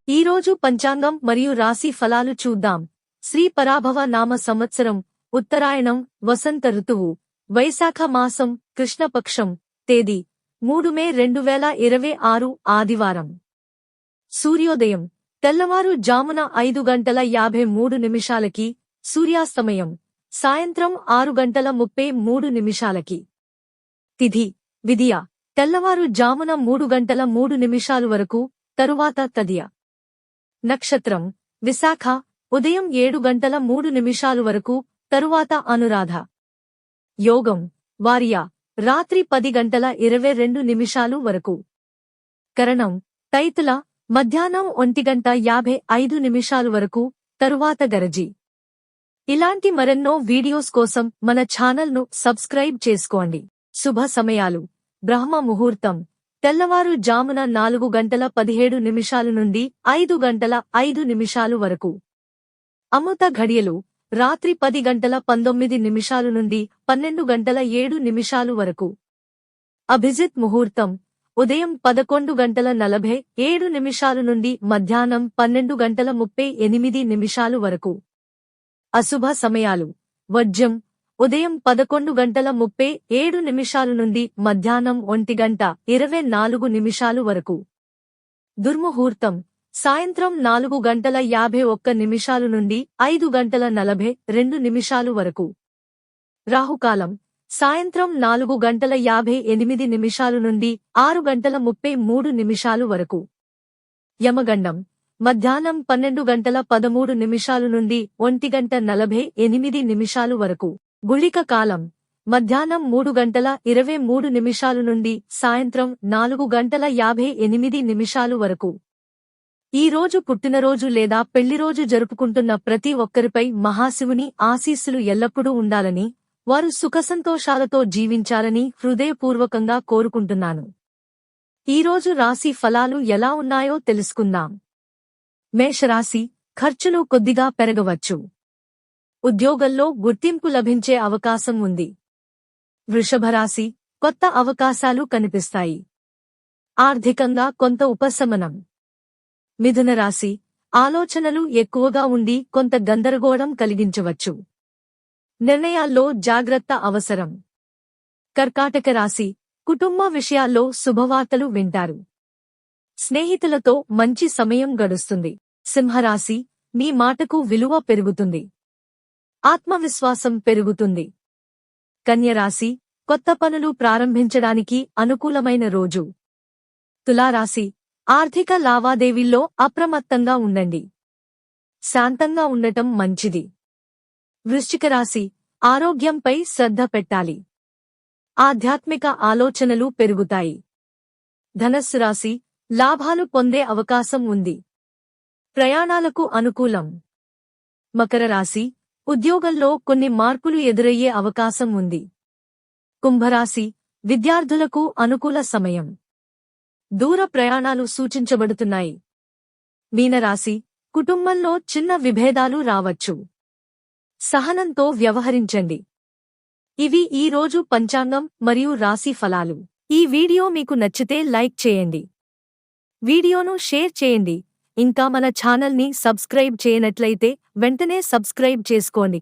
ఈరోజు పంచాంగం మరియు రాశి ఫలాలు చూద్దాం. శ్రీ పరాభవ నామ సంవత్సరం, ఉత్తరాయణం, వసంత ఋతువు, వైశాఖ మాసం, కృష్ణపక్షం, తేదీ 3 మే 2026 ఆదివారం. సూర్యోదయం తెల్లవారు జామున 5:53 సూర్యాస్తమయం సాయంత్రం 6:33 తిథి విదియ తెల్లవారు జామున 3:03 వరకు, తరువాత తదియ. నక్షత్రం విశాఖ ఉదయం 7:03 వరకు, తరువాత అనురాధ. యోగం వార్య రాత్రి 10:22 వరకు. కరణం తైతుల మధ్యాహ్నం 1:55 వరకు, తరువాత గరజి. ఇలాంటి మరెన్నో వీడియోస్ కోసం మన ఛానల్ను సబ్స్క్రైబ్ చేసుకోండి. శుభ సమయాలు బ్రహ్మ ముహూర్తం తెల్లవారు జామున 4:17 నుండి 5:05 వరకు. అమృత ఘడియలు రాత్రి 10:19 నుండి 12:07 వరకు. అభిజిత్ ముహూర్తం ఉదయం 11:47 నుండి మధ్యాహ్నం 12:38 వరకు. అశుభ సమయాలు వర్జ్యం ఉదయం 11:37 నుండి మధ్యాహ్నం 1:24 వరకు. దుర్ముహూర్తం సాయంత్రం 4:51 నుండి 5:42 వరకు. రాహుకాలం సాయంత్రం 4:58 నుండి 6:33 వరకు. యమగండం మధ్యాహ్నం 12:13 నుండి 1:48 వరకు. గుళిక కాలం మధ్యాహ్నం 3:23 నుండి సాయంత్రం 4:58 వరకు. ఈ రోజు పుట్టినరోజు లేదా పెళ్లిరోజు జరుపుకుంటున్న ప్రతి ఒక్కరిపై మహాశివుని ఆశీస్సులు ఎల్లప్పుడూ ఉండాలని, వారు సుఖసంతోషాలతో జీవించాలని హృదయపూర్వకంగా కోరుకుంటున్నాను. ఈరోజు రాశి ఫలాలు ఎలా ఉన్నాయో తెలుసుకుందాం. మేషరాశి ఖర్చులు కొద్దిగా పెరగవచ్చు. ఉద్యోగంలో గుర్తింపు లభించే అవకాశం ఉంది. వృషభరాశి కొత్త అవకాశాలు కనిపిస్తాయి. ఆర్థికంగా కొంత ఉపశమనం. మిథునరాశి ఆలోచనలు ఎక్కువగా ఉండి కొంత గందరగోళం కలిగించవచ్చు. నిర్ణయాల్లో జాగ్రత్త అవసరం. కర్కాటక రాశి కుటుంబ విషయాల్లో శుభవార్తలు వింటారు. స్నేహితులతో మంచి సమయం గడుస్తుంది. సింహరాశి మీ మాటకు విలువ పెరుగుతుంది. ఆత్మవిశ్వాసం పెరుగుతుంది. కన్యరాశి కొత్త పనులు ప్రారంభించడానికి అనుకూలమైన రోజు. తులారాశి ఆర్థిక లావాదేవీల్లో అప్రమత్తంగా ఉండండి. శాంతంగా ఉండటం మంచిది. వృశ్చికరాశి ఆరోగ్యంపై శ్రద్ధ పెట్టాలి. ఆధ్యాత్మిక ఆలోచనలు పెరుగుతాయి. ధనస్సు రాశి లాభాలు పొందే అవకాశం ఉంది. ప్రయాణాలకు అనుకూలం. మకర రాశి ఉద్యోగంలో కొన్ని మార్పులు ఎదురయ్యే అవకాశం ఉంది. కుంభరాశి విద్యార్థులకు అనుకూల సమయం. దూర ప్రయాణాలు సూచించబడుతున్నాయి. మీనరాశి కుటుంబంలో చిన్న విభేదాలు రావచ్చు. సహనంతో వ్యవహరించండి. ఇవి ఈ రోజు పంచాంగం మరియు రాశి ఫలాలు. ఈ వీడియో మీకు నచ్చితే లైక్ చేయండి. వీడియోను షేర్ చేయండి. ఇంకా మన ఛానల్ని సబ్స్క్రైబ్ చేయనట్లయితే వెంటనే సబ్స్క్రైబ్ చేసుకోండి.